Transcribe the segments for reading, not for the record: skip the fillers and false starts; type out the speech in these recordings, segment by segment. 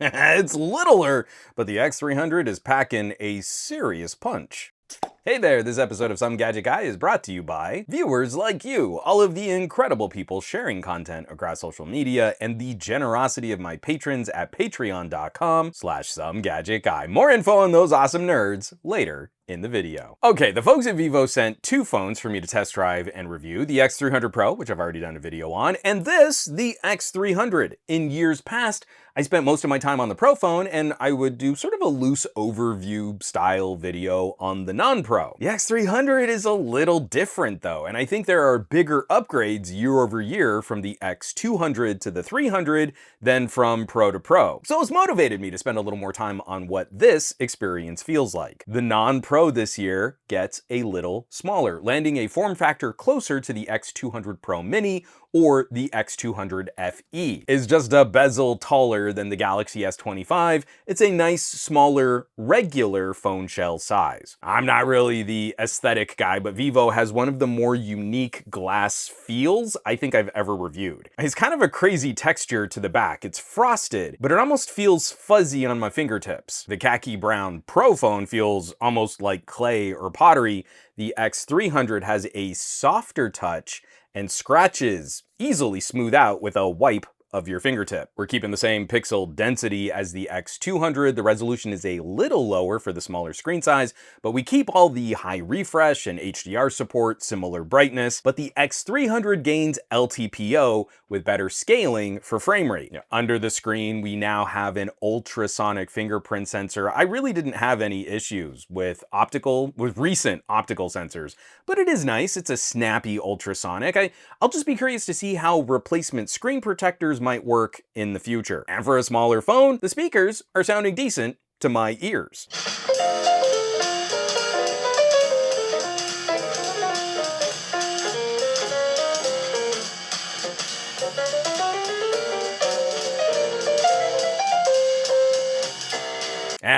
It's littler, but the X300 is packing a serious punch. Hey there, this episode of Some Gadget Guy is brought to you by viewers like you, all of the incredible people sharing content across social media, and the generosity of my patrons at patreon.com/SomeGadgetGuy. More info on those awesome nerds later in the video. Okay, the folks at Vivo sent two phones for me to test drive and review, the X300 Pro, which I've already done a video on, and this, the X300. In years past, I spent most of my time on the Pro phone, and I would do sort of a loose overview style video on the non-Pro. The X300 is a little different though, and I think there are bigger upgrades year over year from the X200 to the 300 than from Pro to Pro. So it's motivated me to spend a little more time on what this experience feels like. The non-Pro this year gets a little smaller, landing a form factor closer to the X200 Pro Mini or the X200 FE. Is just a bezel taller than the Galaxy S25. It's a nice, smaller, regular phone shell size. I'm not really the aesthetic guy, but Vivo has one of the more unique glass feels I think I've ever reviewed. It's kind of a crazy texture to the back. It's frosted, but it almost feels fuzzy on my fingertips. The khaki brown Pro phone feels almost like clay or pottery. The X300 has a softer touch and scratches easily smooth out with a wipe of your fingertip. We're keeping the same pixel density as the X200. The resolution is a little lower for the smaller screen size, but we keep all the high refresh and HDR support, similar brightness, but the X300 gains LTPO with better scaling for frame rate. Under the screen, we now have an ultrasonic fingerprint sensor. I really didn't have any issues with recent optical sensors, but it is nice. It's a snappy ultrasonic. I'll just be curious to see how replacement screen protectors might work in the future. And for a smaller phone, the speakers are sounding decent to my ears.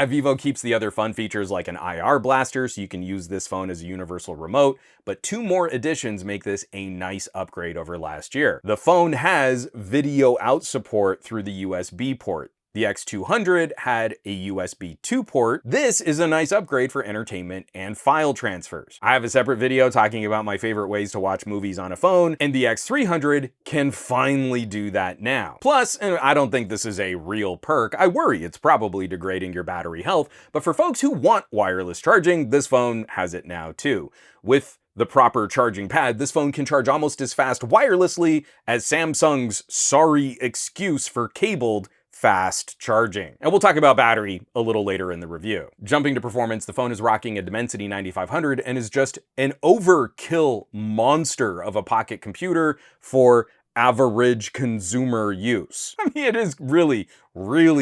Vivo keeps the other fun features like an IR blaster, so you can use this phone as a universal remote, but two more additions make this a nice upgrade over last year. The phone has video out support through the USB port. The X200 had a USB 2 port. This is a nice upgrade for entertainment and file transfers. I have a separate video talking about my favorite ways to watch movies on a phone, and the X300 can finally do that now. Plus, and I don't think this is a real perk, I worry it's probably degrading your battery health, but for folks who want wireless charging, this phone has it now too. With the proper charging pad, this phone can charge almost as fast wirelessly as Samsung's sorry excuse for cabled fast charging. And we'll talk about battery a little later in the review. Jumping to performance, the phone is rocking a Dimensity 9500 and is just an overkill monster of a pocket computer for average consumer use. I mean, it is really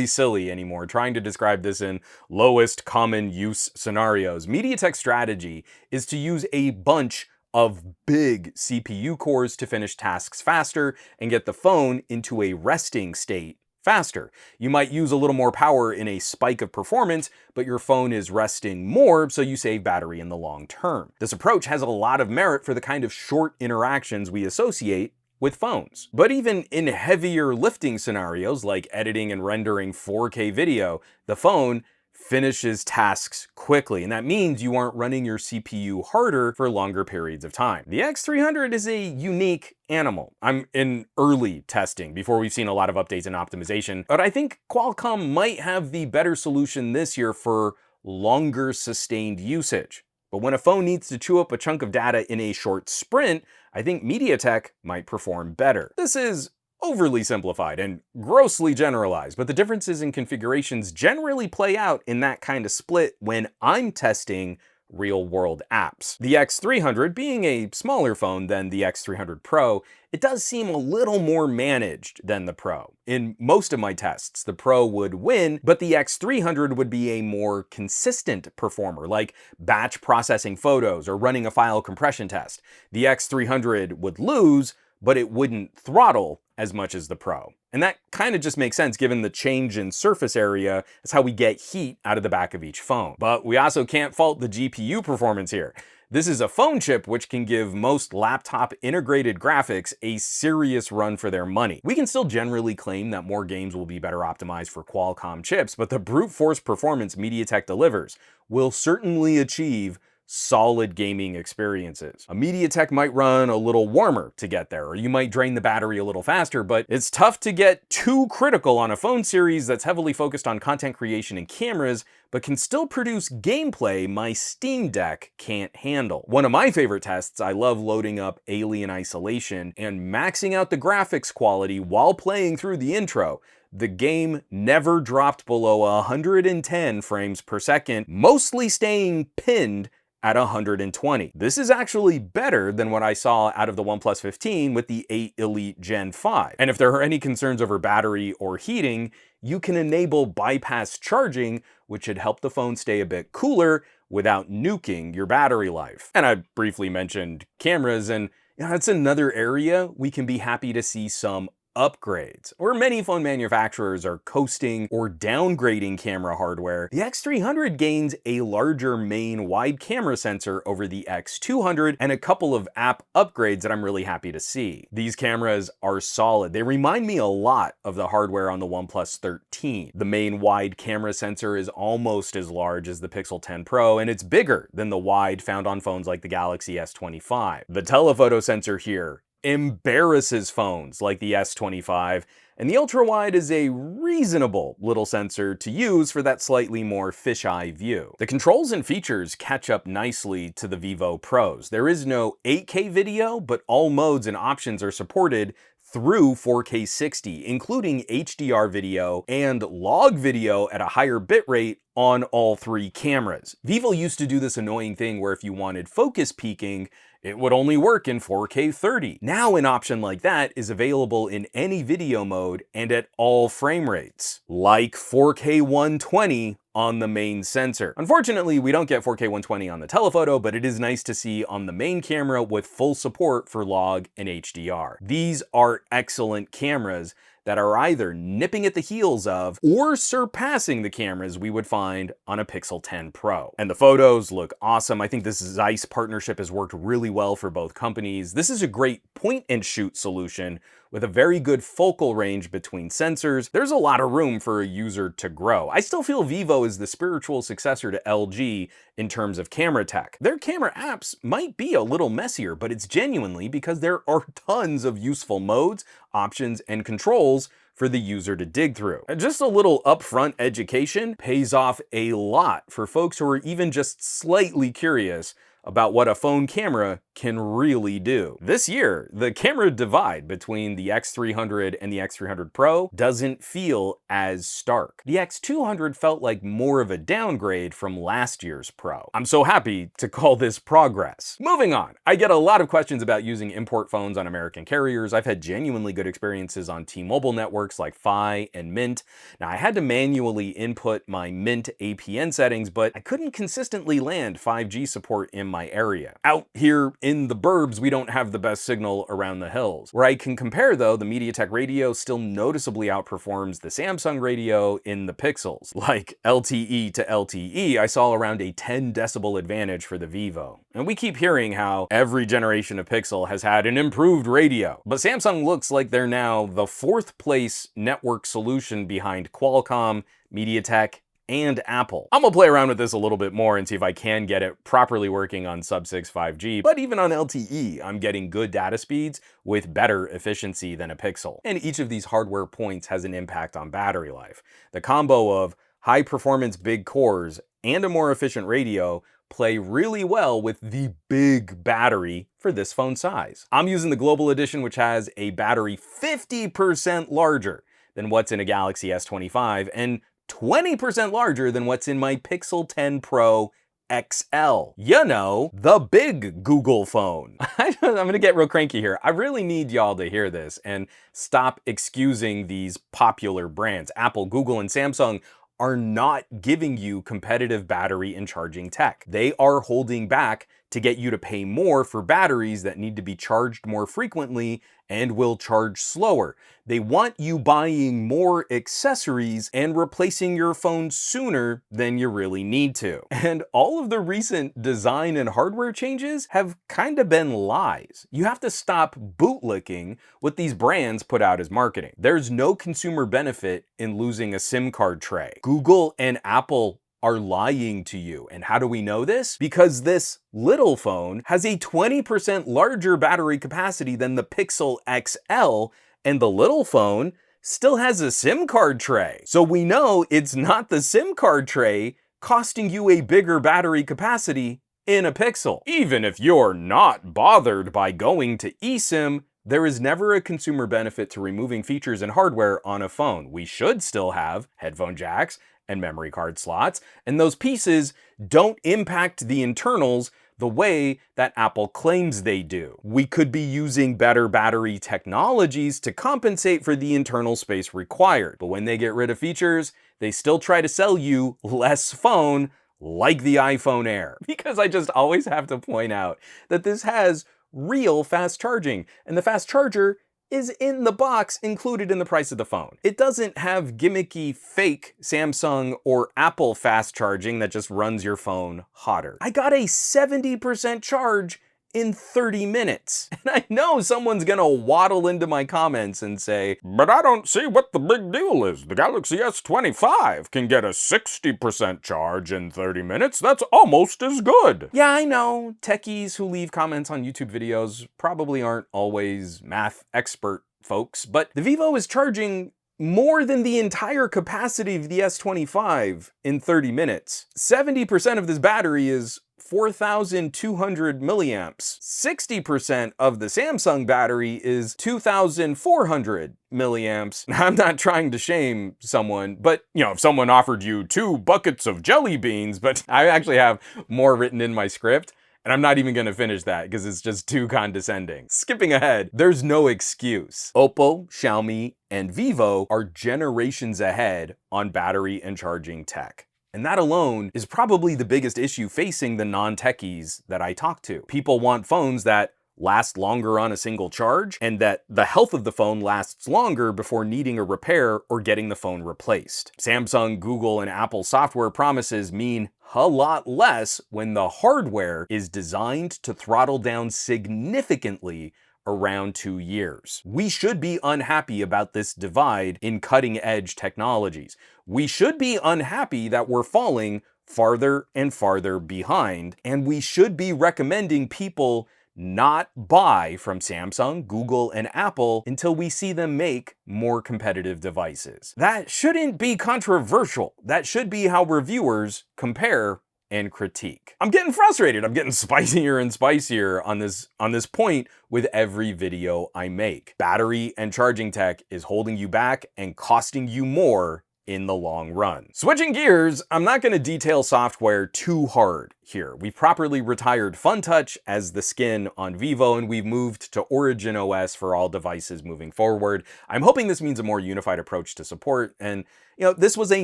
silly anymore trying to describe this in lowest common use scenarios. MediaTek's strategy is to use a bunch of big CPU cores to finish tasks faster and get the phone into a resting state faster. You might use a little more power in a spike of performance, but your phone is resting more, so you save battery in the long term. This approach has a lot of merit for the kind of short interactions we associate with phones. But even in heavier lifting scenarios like editing and rendering 4K video, the phone finishes tasks quickly, and that means you aren't running your CPU harder for longer periods of time. The X300 is a unique animal. I'm in early testing before we've seen a lot of updates and optimization, but I think Qualcomm might have the better solution this year for longer sustained usage. But when a phone needs to chew up a chunk of data in a short sprint, I think MediaTek might perform better. This is overly simplified and grossly generalized, but the differences in configurations generally play out in that kind of split when I'm testing real-world apps. The X300, being a smaller phone than the X300 Pro, it does seem a little more managed than the Pro. In most of my tests, the Pro would win, but the X300 would be a more consistent performer, like batch processing photos or running a file compression test. The X300 would lose, but it wouldn't throttle as much as the Pro. And that kind of just makes sense given the change in surface area as how we get heat out of the back of each phone. But we also can't fault the GPU performance here. This is a phone chip which can give most laptop integrated graphics a serious run for their money. We can still generally claim that more games will be better optimized for Qualcomm chips, but the brute force performance MediaTek delivers will certainly achieve solid gaming experiences. A MediaTek might run a little warmer to get there, or you might drain the battery a little faster, but it's tough to get too critical on a phone series that's heavily focused on content creation and cameras, but can still produce gameplay my Steam Deck can't handle. One of my favorite tests, I love loading up Alien Isolation and maxing out the graphics quality while playing through the intro. The game never dropped below 110 frames per second, mostly staying pinned at 120. This is actually better than what I saw out of the OnePlus 15 with the 8 Elite Gen 5. And if there are any concerns over battery or heating, you can enable bypass charging, which should help the phone stay a bit cooler without nuking your battery life. And I briefly mentioned cameras, and that's another area we can be happy to see some upgrades. Where many phone manufacturers are coasting or downgrading camera hardware, the X300 gains a larger main wide camera sensor over the X200 and a couple of app upgrades that I'm really happy to see. These cameras are solid. They remind me a lot of the hardware on the OnePlus 13. The main wide camera sensor is almost as large as the Pixel 10 Pro, and it's bigger than the wide found on phones like the Galaxy S25. The telephoto sensor here embarrasses phones like the S25, and the ultra-wide is a reasonable little sensor to use for that slightly more fisheye view. The controls and features catch up nicely to the Vivo Pros. There is no 8K video, but all modes and options are supported through 4K 60, including HDR video and log video at a higher bitrate on all three cameras. Vivo used to do this annoying thing where if you wanted focus peaking, it would only work in 4K 30. Now an option like that is available in any video mode and at all frame rates, like 4K 120 on the main sensor. Unfortunately, we don't get 4K 120 on the telephoto, but it is nice to see on the main camera with full support for log and HDR. These are excellent cameras that are either nipping at the heels of or surpassing the cameras we would find on a Pixel 10 Pro. And the photos look awesome. I think this Zeiss partnership has worked really well for both companies. This is a great point and shoot solution with a very good focal range between sensors. There's a lot of room for a user to grow. I still feel Vivo is the spiritual successor to LG in terms of camera tech. Their camera apps might be a little messier, but it's genuinely because there are tons of useful modes, options, and controls for the user to dig through. And just a little upfront education pays off a lot for folks who are even just slightly curious about what a phone camera can really do. This year, the camera divide between the X300 and the X300 Pro doesn't feel as stark. The X200 felt like more of a downgrade from last year's Pro. I'm so happy to call this progress. Moving on, I get a lot of questions about using import phones on American carriers. I've had genuinely good experiences on T-Mobile networks like Fi and Mint. Now, I had to manually input my Mint APN settings, but I couldn't consistently land 5G support in my area. Out here in the burbs, we don't have the best signal around the hills. Where I can compare though, the MediaTek radio still noticeably outperforms the Samsung radio in the pixels. Like LTE to LTE, I saw around a 10 decibel advantage for the Vivo. And we keep hearing how every generation of Pixel has had an improved radio. But Samsung looks like they're now the fourth place network solution behind Qualcomm, MediaTek, and Apple. I'm gonna play around with this a little bit more and see if I can get it properly working on sub-6 5G, but even on LTE, I'm getting good data speeds with better efficiency than a Pixel. And each of these hardware points has an impact on battery life. The combo of high performance big cores and a more efficient radio play really well with the big battery for this phone size. I'm using the Global Edition, which has a battery 50% larger than what's in a Galaxy S25 and 20% larger than what's in my Pixel 10 Pro XL. You know, the big Google phone. I'm gonna get real cranky here. I really need y'all to hear this and stop excusing these popular brands. Apple, Google, and Samsung are not giving you competitive battery and charging tech. They are holding back to get you to pay more for batteries that need to be charged more frequently and will charge slower. They want you buying more accessories and replacing your phone sooner than you really need to. And all of the recent design and hardware changes have kind of been lies. You have to stop bootlicking what these brands put out as marketing. There's no consumer benefit in losing a SIM card tray. Google and Apple are lying to you. And how do we know this? Because this little phone has a 20% larger battery capacity than the Pixel XL, and the little phone still has a SIM card tray. So we know it's not the SIM card tray costing you a bigger battery capacity in a Pixel. Even if you're not bothered by going to eSIM, there is never a consumer benefit to removing features and hardware on a phone. We should still have headphone jacks and memory card slots, and those pieces don't impact the internals the way that Apple claims they do. We could be using better battery technologies to compensate for the internal space required, but when they get rid of features, they still try to sell you less phone like the iPhone Air. Because I just always have to point out that this has real fast charging, and the fast charger is in the box included in the price of the phone. It doesn't have gimmicky fake Samsung or Apple fast charging that just runs your phone hotter. I got a 70% charge in 30 minutes. And I know someone's gonna waddle into my comments and say, but I don't see what the big deal is. The Galaxy S25 can get a 60% charge in 30 minutes. That's almost as good. Yeah, I know. Techies who leave comments on YouTube videos probably aren't always math expert folks, but the Vivo is charging more than the entire capacity of the S25 in 30 minutes. 70% of this battery is 4,200 milliamps. 60% of the Samsung battery is 2,400 milliamps. I'm not trying to shame someone, but if someone offered you 2 buckets of jelly beans, but I actually have more written in my script, and I'm not even gonna finish that because it's just too condescending. Skipping ahead, there's no excuse. Oppo, Xiaomi, and Vivo are generations ahead on battery and charging tech. And that alone is probably the biggest issue facing the non-techies that I talk to. People want phones that last longer on a single charge, and that the health of the phone lasts longer before needing a repair or getting the phone replaced. Samsung, Google, and Apple software promises mean a lot less when the hardware is designed to throttle down significantly around 2 years. We should be unhappy about this divide in cutting-edge technologies. We should be unhappy that we're falling farther and farther behind, and we should be recommending people not buy from Samsung, Google, and Apple until we see them make more competitive devices. That shouldn't be controversial. That should be how reviewers compare and critique. I'm getting frustrated. I'm getting spicier and spicier on this point with every video I make. Battery and charging tech is holding you back and costing you more in the long run. Switching gears, I'm not going to detail software too hard here. We've properly retired FunTouch as the skin on Vivo, and we've moved to Origin OS for all devices moving forward. I'm hoping this means a more unified approach to support, and this was a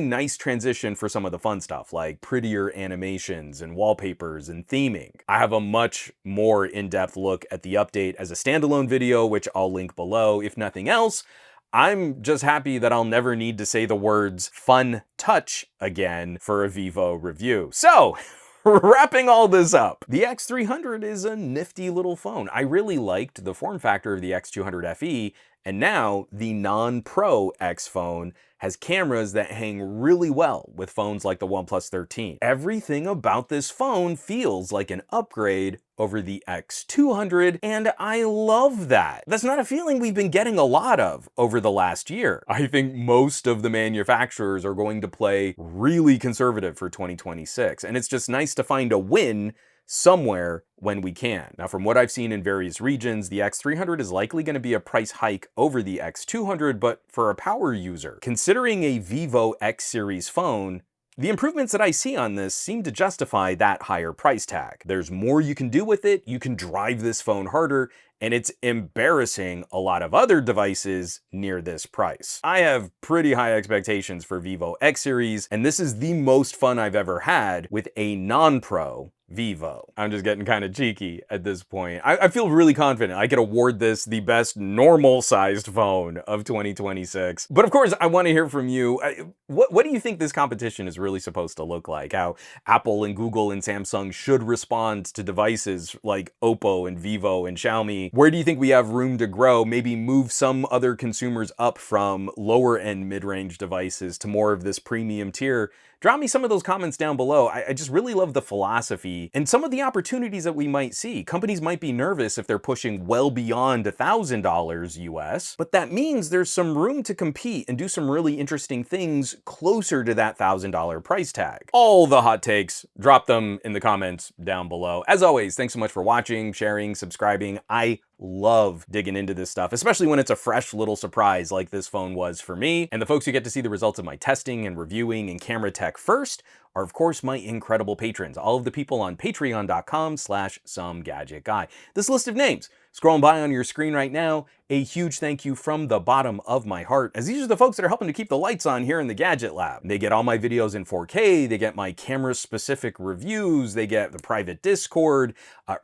nice transition for some of the fun stuff, like prettier animations and wallpapers and theming. I have a much more in-depth look at the update as a standalone video, which I'll link below. If nothing else, I'm just happy that I'll never need to say the words fun touch again for a Vivo review. So, wrapping all this up, the X300 is a nifty little phone. I really liked the form factor of the X200 FE, and now the non-Pro X phone has cameras that hang really well with phones like the OnePlus 13. Everything about this phone feels like an upgrade over the X200, and I love that. That's not a feeling we've been getting a lot of over the last year. I think most of the manufacturers are going to play really conservative for 2026, and it's just nice to find a win somewhere when we can. Now, from what I've seen in various regions, the X300 is likely going to be a price hike over the X200, but for a power user, considering a Vivo X series phone, the improvements that I see on this seem to justify that higher price tag. There's more you can do with it, you can drive this phone harder, and it's embarrassing a lot of other devices near this price. I have pretty high expectations for Vivo X series, and this is the most fun I've ever had with a non-Pro Vivo. I'm just getting kind of cheeky at this point. I feel really confident I could award this the best normal-sized phone of 2026. But of course, I want to hear from you. What do you think this competition is really supposed to look like? How Apple and Google and Samsung should respond to devices like Oppo and Vivo and Xiaomi? Where do you think we have room to grow? Maybe move some other consumers up from lower-end mid-range devices to more of this premium tier? Drop me some of those comments down below. I just really love the philosophy and some of the opportunities that we might see. Companies might be nervous if they're pushing well beyond $1,000 US, but that means there's some room to compete and do some really interesting things closer to that $1,000 price tag. All the hot takes, drop them in the comments down below. As always, thanks so much for watching, sharing, subscribing. I love digging into this stuff, especially when it's a fresh little surprise like this phone was for me. And the folks who get to see the results of my testing and reviewing and camera tech first are, of course, my incredible patrons, all of the people on patreon.com/SomeGadgetGuy. This list of names scrolling by on your screen right now, a huge thank you from the bottom of my heart, as these are the folks that are helping to keep the lights on here in the Gadget Lab. They get all my videos in 4K, they get my camera-specific reviews, they get the private Discord,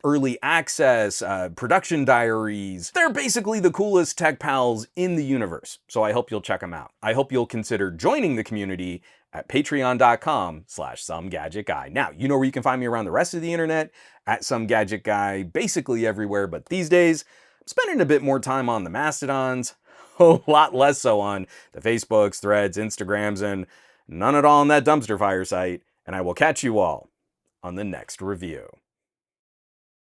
early access, production diaries. They're basically the coolest tech pals in the universe, so I hope you'll check them out. I hope you'll consider joining the community at patreon.com/SomeGadgetGuy. Now, you know where you can find me around the rest of the internet, at SomeGadgetGuy, basically everywhere, but these days, I'm spending a bit more time on the Mastodons, a lot less so on the Facebooks, Threads, Instagrams, and none at all on that dumpster fire site, and I will catch you all on the next review.